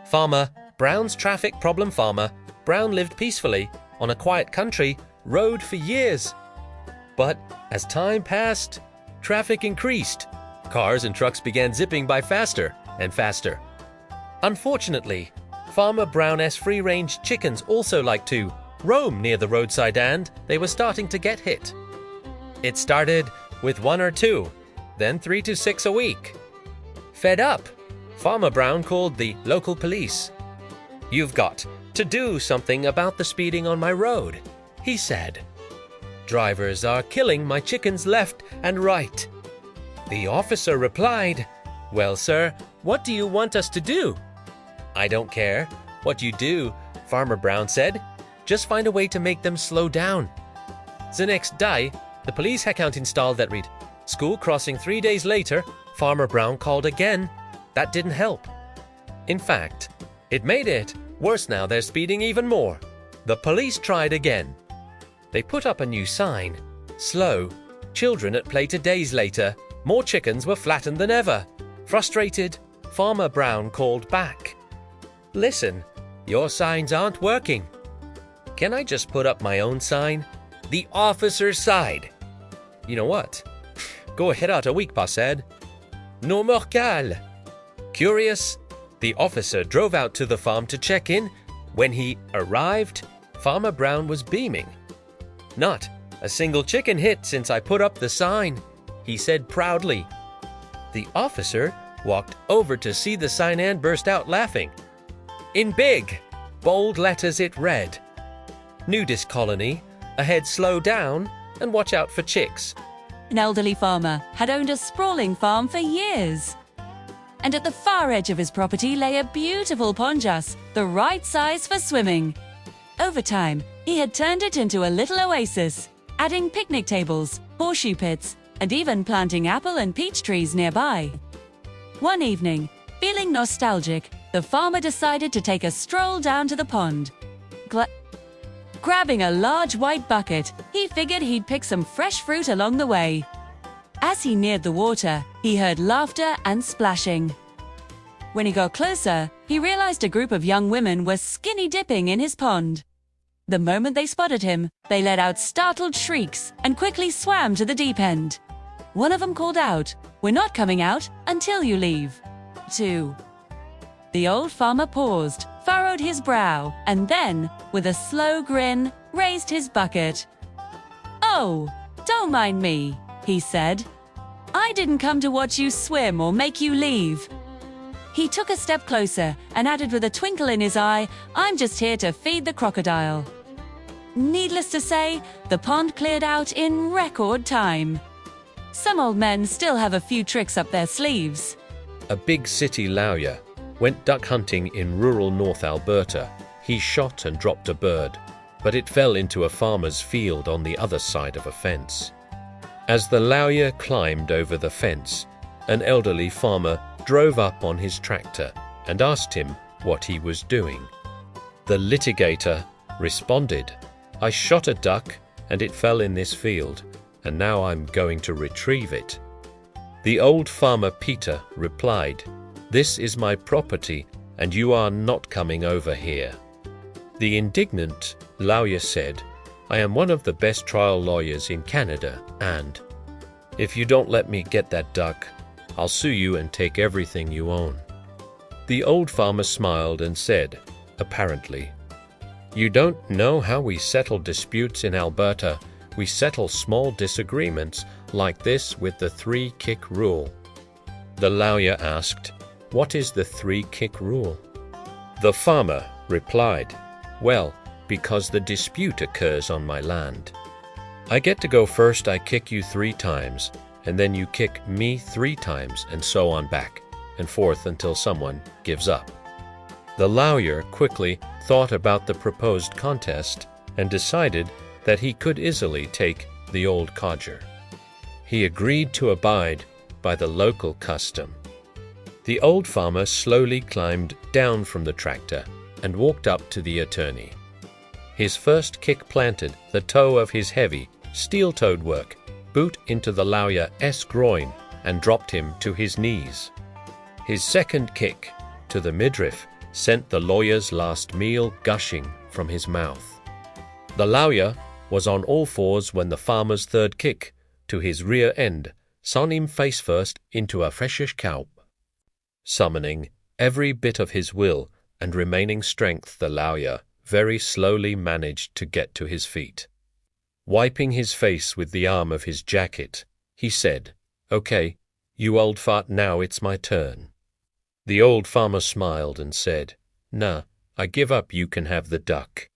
Farmer Brown's traffic problem. Farmer Brown lived peacefully on a quiet country road for years. But as time passed, traffic increased. Cars and trucks began zipping by faster and faster. Unfortunately, Farmer Brown's free-range chickens also like to roam near the roadside, and they were starting to get hit. It started with 1 or 2, then 3 to 6 a week. Fed up, Farmer Brown called the local police. "You've got to do something about the speeding on my road," he said. "Drivers are killing my chickens left and right." The officer replied, "Well, sir, what do you want us to do?" "I don't care what you do," Farmer Brown said. "Just find a way to make them slow down." The next day, the police account installed that read, "School crossing." 3 days later, Farmer Brown called again. That didn't help. In fact, it made it worse. Now they're speeding even more. The police tried again. They put up a new sign. "Slow children at play." 2 days later, more chickens were flattened than ever. Frustrated, Farmer Brown called back. "Listen, your signs aren't working. Can I just put up my own sign?" The officer sighed. "You know what? Go ahead out a week," boss said. "No more cal." Curious, the officer drove out to the farm to check in. When he arrived, Farmer Brown was beaming. "Not a single chicken hit since I put up the sign," he said proudly. The officer walked over to see the sign and burst out laughing. In big, bold letters it read, "Nudist colony, ahead slow down and watch out for chicks." An elderly farmer had owned a sprawling farm for years. And at the far edge of his property lay a beautiful ponjas, the right size for swimming. Over time, he had turned it into a little oasis, adding picnic tables, horseshoe pits, and even planting apple and peach trees nearby. One evening, feeling nostalgic, the farmer decided to take a stroll down to the pond. Grabbing a large white bucket, he figured he'd pick some fresh fruit along the way. As he neared the water, he heard laughter and splashing. When he got closer, he realized a group of young women were skinny dipping in his pond. The moment they spotted him, they let out startled shrieks and quickly swam to the deep end. One of them called out, "We're not coming out until you leave." 2. The old farmer paused, furrowed his brow, and then, with a slow grin, raised his bucket. "Oh, don't mind me," he said. "I didn't come to watch you swim or make you leave." He took a step closer and added with a twinkle in his eye, "I'm just here to feed the crocodile." Needless to say, the pond cleared out in record time. Some old men still have a few tricks up their sleeves. A big city lawyer went duck hunting in rural North Alberta. He shot and dropped a bird, but it fell into a farmer's field on the other side of a fence. As the lawyer climbed over the fence, an elderly farmer drove up on his tractor and asked him what he was doing. The litigator responded, "I shot a duck and it fell in this field, and now I'm going to retrieve it." The old farmer Peter replied, "This is my property and you are not coming over here." The indignant lawyer said, "I am one of the best trial lawyers in Canada, and if you don't let me get that duck, I'll sue you and take everything you own." The old farmer smiled and said, apparently, "You don't know how we settle disputes in Alberta. We settle small disagreements like this with the 3-kick rule." The lawyer asked, "What is the 3-kick rule?" The farmer replied, "Well, because the dispute occurs on my land. I get to go first. I kick you 3 times, and then you kick me 3 times, and so on back and forth until someone gives up." The lawyer quickly thought about the proposed contest and decided that he could easily take the old codger. He agreed to abide by the local custom. The old farmer slowly climbed down from the tractor and walked up to the attorney. His first kick planted the toe of his heavy, steel-toed work boot into the lawyer's groin and dropped him to his knees. His second kick to the midriff sent the lawyer's last meal gushing from his mouth. The lawyer was on all fours when the farmer's third kick to his rear end sent him face first into a freshish kelp. Summoning every bit of his will and remaining strength, the lawyer very slowly managed to get to his feet. Wiping his face with the arm of his jacket, he said, "Okay, you old fart, now it's my turn." The old farmer smiled and said, "Nah, I give up, you can have the duck."